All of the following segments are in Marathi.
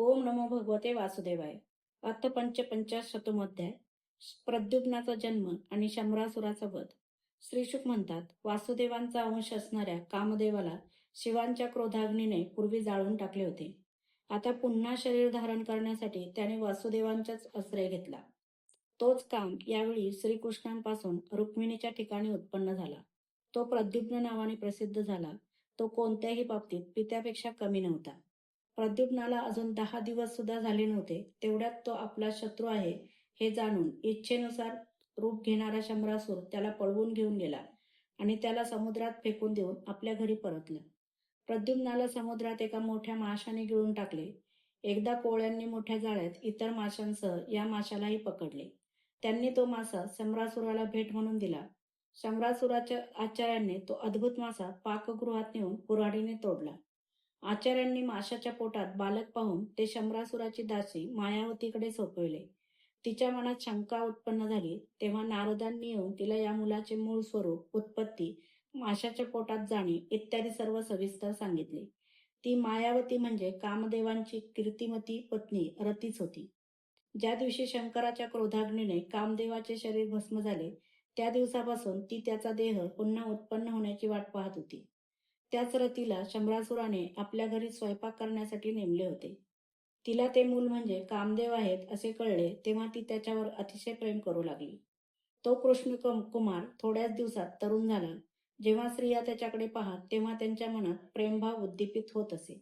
ओम नमो भगवते वासुदेवाय. अथ पंचपंचाशतमोध्याय. प्रद्युम्नाचा जन्म आणि शंभरासुराचा वध. श्रीशुक म्हणतात, वासुदेवांचा अंश असणाऱ्या कामदेवाला शिवांच्या क्रोधाग्नीने पूर्वी जाळून टाकले होते. आता पुन्हा शरीर धारण करण्यासाठी त्याने वासुदेवांचाच आश्रय घेतला. तोच काम यावेळी श्रीकृष्णांपासून रुक्मिणीच्या ठिकाणी उत्पन्न झाला. तो प्रद्युम्न नावाने प्रसिद्ध झाला. तो कोणत्याही बाबतीत पित्यापेक्षा कमी नव्हता. प्रद्युम्नाला अजून 10 दिवस सुद्धा झाले नव्हते, तेवढ्यात तो आपला शत्रू आहे हे जाणून इच्छेनुसार रूप घेणारा शंभरासूर त्याला पळवून घेऊन गेला आणि त्याला समुद्रात फेकून देऊन आपल्या घरी परतला. प्रद्युम्नाला समुद्रात एका मोठ्या माशाने गिळून टाकले. एकदा कोळ्यांनी मोठ्या जाळ्यात इतर माशांसह या माशालाही पकडले. त्यांनी तो मासा शंभरासुराला भेट म्हणून दिला. शंभरासुराच्या आचार्यांनी तो अद्भुत मासा पाकगृहात नेऊन कुऱ्हाडीने तोडला. आचार्यांनी माशाच्या पोटात बालक पाहून ते शंभरासुराची दासी मायावतीकडे सोपविले. तिच्या मनात शंका उत्पन्न झाली, तेव्हा नारदांनी येऊन तिला या मुलाचे मूळ स्वरूप, उत्पत्ती, माशाच्या पोटात जाणे इत्यादी सर्व सविस्तर सांगितले. ती मायावती म्हणजे कामदेवांची कीर्तिमती पत्नी रतीच होती. ज्या दिवशी शंकराच्या क्रोधाग्नीने कामदेवाचे शरीर भस्म झाले, त्या दिवसापासून ती त्याचा देह पुन्हा उत्पन्न होण्याची वाट पाहत होती. त्याच रतीला शंभरासुराने आपल्या घरी स्वयंपाक करण्यासाठी नेमले होते. तिला ते मूल म्हणजे कामदेव आहेत असे कळले, तेव्हा ती त्याच्यावर अतिशय प्रेम करू लागली. तो कृष्ण कुमार थोड्याच दिवसात तरुण झाला. जेव्हा स्त्रिया त्याच्याकडे पाहत, तेव्हा त्यांच्या मनात प्रेमभाव उद्दीपित होत असे.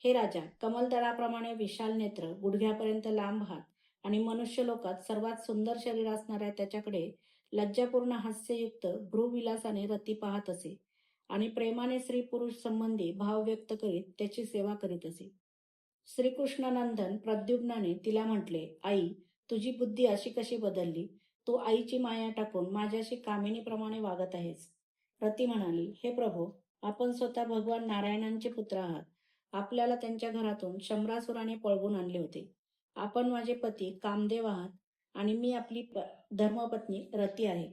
हे राजा, कमलदलाप्रमाणे विशाल नेत्र, गुडघ्यापर्यंत लांब हात आणि मनुष्य लोकात सर्वात सुंदर शरीर असणाऱ्या त्याच्याकडे लज्जापूर्ण हास्ययुक्त भ्रूविलासाने रती पाहत असे आणि प्रेमाने स्त्री पुरुष संबंधी भाव व्यक्त करीत त्याची सेवा करीत असे. श्रीकृष्णानंदन प्रद्युम्नाने तिला म्हटले, आई, तुझी बुद्धी अशी कशी बदलली? तू आईची माया टाकून माझ्याशी कामिनीप्रमाणे वागत आहेस. रती म्हणाली, हे प्रभो, आपण स्वतः भगवान नारायणांचे पुत्र आहात. आपल्याला त्यांच्या घरातून शंभरासुराने पळवून आणले होते. आपण माझे पती कामदेव आहात आणि मी आपली धर्मपत्नी रती आहे.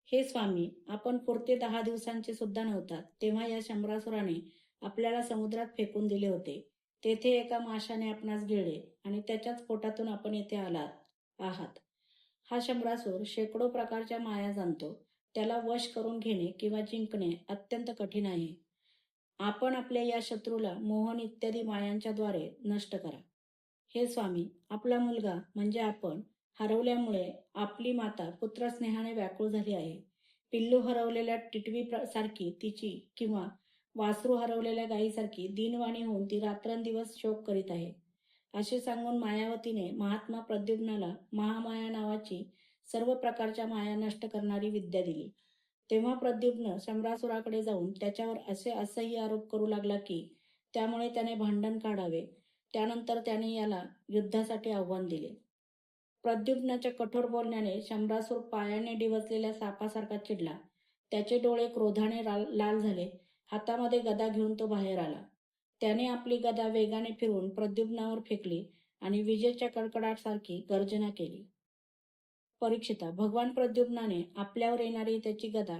हे स्वामी, आपण पुरते 10 दिवसांचे सुद्धा नव्हतात, तेव्हा या शंभरासुराने आपल्याला समुद्रात फेकून दिले होते. तेथे एका माशाने आपणास गिळले आणि त्याच्याच पोटातून आपण येथे आहात. हा शंभरासूर शेकडो प्रकारच्या माया जाणतो. त्याला वश करून घेणे किंवा जिंकणे अत्यंत कठीण आहे. आपण आपल्या या शत्रूला मोहन इत्यादी मायांच्या द्वारे नष्ट करा. हे स्वामी, आपला मुलगा म्हणजे आपण हरवल्यामुळे आपली माता पुत्रस्नेहाने व्याकुळ झाली आहे. पिल्लू हरवलेल्या टिटवी सारखी तिची किंवा वासरू हरवलेल्या गायीसारखी दीनवाणी होऊन ती रात्रंदिवस शोक करीत आहे. असे सांगून मायावतीने महात्मा प्रद्युम्नाला महामाया नावाची सर्व प्रकारच्या माया नष्ट करणारी विद्या दिली. तेव्हा प्रद्युम्न शंभरासुराकडे जाऊन त्याच्यावर असे असह्य आरोप करू लागला की त्यामुळे त्याने भांडण काढावे. त्यानंतर त्याने याला युद्धासाठी आव्हान दिले. प्रद्युम्नाच्या कठोर बोलण्याने शंभरासूर पायाने डिवचलेल्या सापासारखा चिडला. त्याचे डोळे क्रोधाने लाल झाले. हातामध्ये गदा घेऊन तो बाहेर आला. त्याने आपली गदा वेगाने फिरवून प्रद्युम्नावर फेकली आणि विजेच्या कडकडाटासारखी गर्जना केली. परीक्षिता, भगवान प्रद्युम्नाने आपल्यावर येणारी त्याची गदा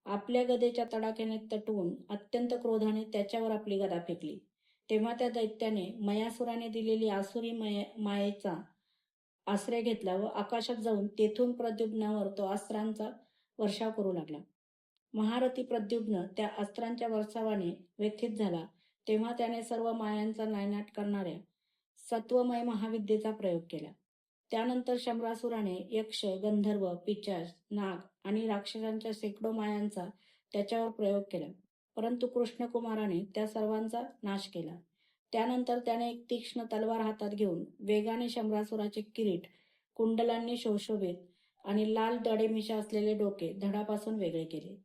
आपल्या गदेच्या तडाख्याने तटवून अत्यंत क्रोधाने त्याच्यावर आपली गदा फेकली. तेव्हा त्या दैत्याने मयासुराने दिलेली आसुरी मायेचा आश्रय घेतला व आकाशात जाऊन तेथून प्रद्युम्नावर तो अस्त्रांचा वर्षाव करू लागला. महारथी प्रद्युम्न त्या अस्त्रांच्या वर्षावाने व्यथित झाला. तेव्हा त्याने सर्व मायांचा नायनाट करणाऱ्या सत्वमय महाविद्येचा प्रयोग केला. त्यानंतर शंभरासुराने यक्ष, गंधर्व, पिशाच, नाग आणि राक्षसांच्या शेकडो मायांचा त्याच्यावर प्रयोग केला, परंतु कृष्णकुमाराने त्या सर्वांचा नाश केला. त्यानंतर त्याने एक तीक्ष्ण तलवार हातात घेऊन वेगाने शंभरासुराचे किरीट, कुंडलांनी शोशोभित आणि लाल दडेमिशा असलेले डोके धडापासून वेगळे केले.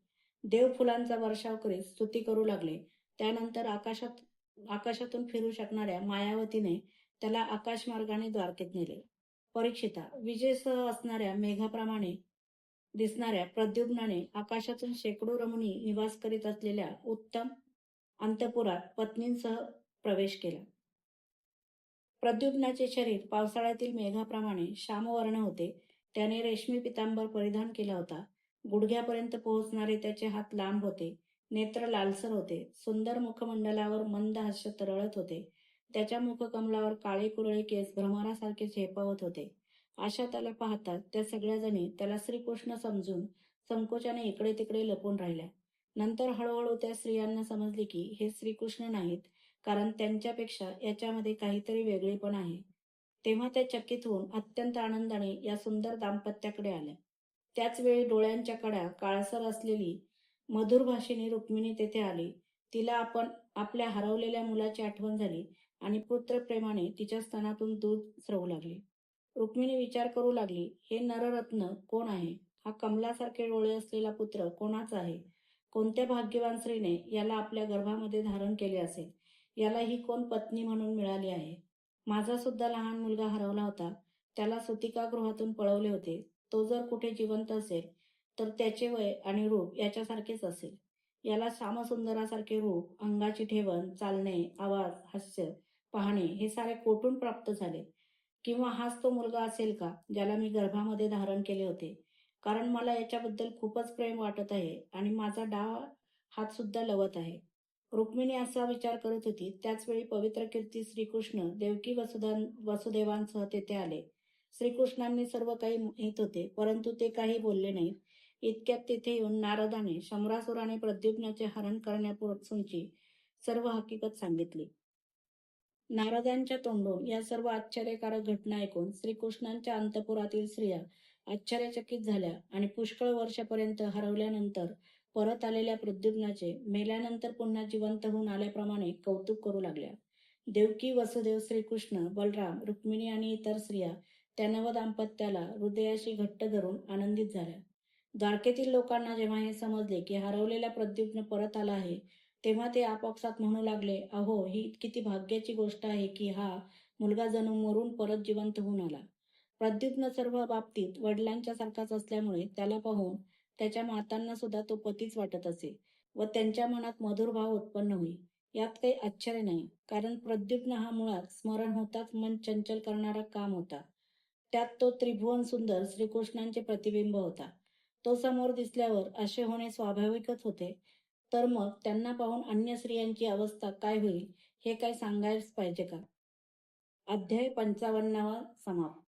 देव फुलांचा वर्षाव करीत स्तुती करू लागले. त्यानंतर आकाशातून फिरू शकणाऱ्या मायावतीने त्याला आकाशमार्गाने द्वारकेत नेले. परीक्षिता, विजेसह असणाऱ्या मेघाप्रमाणे दिसणाऱ्या प्रद्युम्नाने आकाशातून शेकडो रमणी निवास करीत असलेल्या उत्तम अंतपुरात पत्नींसह प्रवेश केला. प्रद्युम्नाचे शरीर पावसाळ्यातील मेघाप्रमाणे श्यामवर्ण होते. त्याने रेशमी पितांबर परिधान केला होता. गुडघ्यापर्यंत पोहोचणारे त्याचे हात लांब होते. नेत्र लालसर होते. सुंदर मुखमंडलावर मंद हास्य तरळत होते. त्याच्या मुखकमलावर काळे कुरळे केस भ्रमरासारखे झेपावत होते. अशा त्याला पाहताच त्या सगळ्या जणी त्याला श्रीकृष्ण समजून संकोचाने इकडे तिकडे लपून राहिल्या. नंतर हळूहळू त्या स्त्रियांना समजले की हे श्रीकृष्ण नाहीत, कारण त्यांच्यापेक्षा याच्यामध्ये काहीतरी वेगळेपण आहे. तेव्हा त्या चकित होऊन अत्यंत आनंदाने या सुंदर दाम्पत्याकडे आल्या. त्याच वेळी डोळ्यांच्या कडा काळसर असलेली मधुरभाषिणी रुक्मिणी तेथे आली. तिला आपल्या हरवलेल्या मुलाची आठवण झाली आणि पुत्रप्रेमाने तिच्या स्तनातून दूध स्रवू लागले. रुक्मिणी विचार करू लागली, हे नररत्न कोण आहे? हा कमलासारखे डोळे असलेला पुत्र कोणाचा आहे? कोणत्या भाग्यवान स्त्रीने याला आपल्या गर्भामध्ये धारण केले असेल? याला ही कोण पत्नी म्हणून मिळाली आहे? माझा सुद्धा लहान मुलगा हरवला होता. त्याला सुतिकागृहातून पळवले होते. तो जर कुठे जिवंत असेल तर त्याचे वय आणि रूप याच्यासारखेच असेल. याला श्यामसुंदरासारखे रूप, अंगाची ठेवण, चालणे, आवाज, हास्य, पाहणे हे सारे कोठून प्राप्त झाले? किंवा हाच तो मुलगा असेल का ज्याला मी गर्भामध्ये धारण केले होते? कारण मला याच्याबद्दल खूपच प्रेम वाटत आहे आणि माझा डाव हात सुद्धा लवत आहे. रुक्मिणी असा विचार करत होती. त्याचवेळी पवित्र कीर्ती श्रीकृष्ण देवकी वसुदेवांसह तेथे आले. श्रीकृष्णांनी सर्व काही माहीत होते, परंतु ते काही बोलले नाहीत. इतक्यात तिथे येऊन नारदाने शंभरासुराने प्रद्युम्नाचे हरण करण्यापासूनची सर्व हकीकत सांगितली. नारदांच्या तोंडून या सर्व आश्चर्यकारक घटना ऐकून श्रीकृष्णांच्या अंतपुरातील स्त्रिया आश्चर्यचकित झाल्या आणि पुष्कळ वर्षापर्यंत हरवल्यानंतर परत आलेल्या प्रद्युम्नाचे मेल्यानंतर पुन्हा जिवंत होऊन आल्याप्रमाणे कौतुक करू लागल्या. देवकी, वसुदेव, श्रीकृष्ण, बलराम, रुक्मिणी आणि इतर स्त्रिया त्या नवदाम्पत्याला हृदयाशी घट्ट धरून आनंदित झाल्या. द्वारकेतील लोकांना जेव्हा हे समजले की हरवलेला प्रद्युम्न परत आला आहे, तेव्हा ते आपापसात म्हणू लागले, अहो, ही किती भाग्याची गोष्ट आहे की हा मुलगा जणू मरून परत जिवंत होऊन आला. प्रद्युम्न सर्व बाबतीत वडिलांच्या सारखाच असल्यामुळे त्याला पाहून त्याच्या मातांना सुद्धा तो पतीच वाटत असे व त्यांच्या मनात मधुर भाव उत्पन्न होई. यात काही आश्चर्य नाही, कारण प्रद्युम्न हा मुळात स्मरण होताच मन चंचल करणारा काम होता. त्यात तो त्रिभुवन सुंदर श्रीकृष्णांचे प्रतिबिंब होता. तो समोर दिसल्यावर असे होणे स्वाभाविकच होते. तर मग त्यांना पाहून अन्य स्त्रियांची अवस्था काय होईल हे काय सांगायलाच पाहिजे का? अध्याय 55 समाप्त.